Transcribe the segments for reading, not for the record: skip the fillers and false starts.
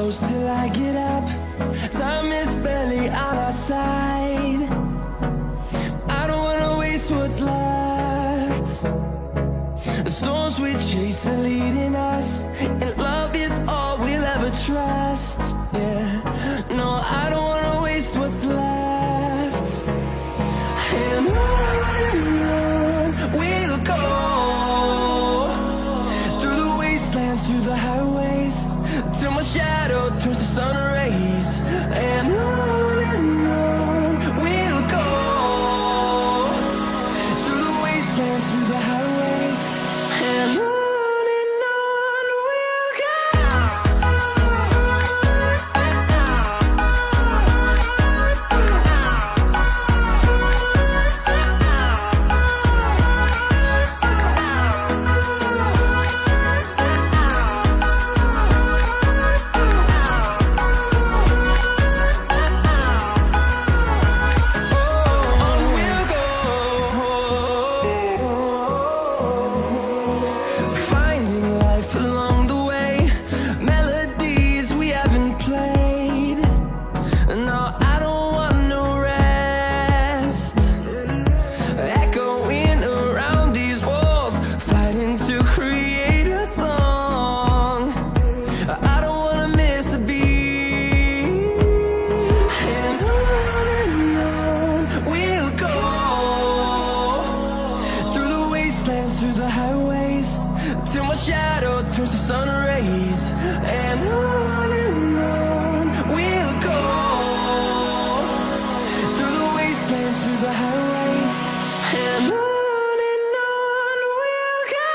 close till I get up. Time is barely on our side. I don't wanna waste what's left. The storms we chase are leading us, and love is all we'll ever trust. Yeah, no, I don't wanna waste what's left. And on we'll go, through the wastelands, through the highways, till my shadow turns to sun rays. And on we'll go, through the wastelands, through the highways, and on we'll go. Finding life along the way, melodies we haven't played. No, I don't want no rest. Echoing around these walls, fighting to create a song. I don't wanna miss a beat. And on we'll go, through the wastelands, through the highways, till my shadow turns to sun rays. And on we'll go, through the wastelands, through the highways, and on we'll go.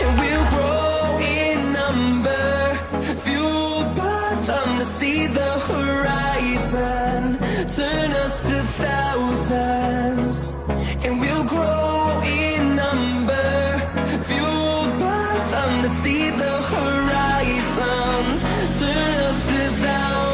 And we'll grow in number, fueled by them to see the horizon, turn us to thousands. And we'll grow in number, fueled by them to see the horizon, turn us to thousands.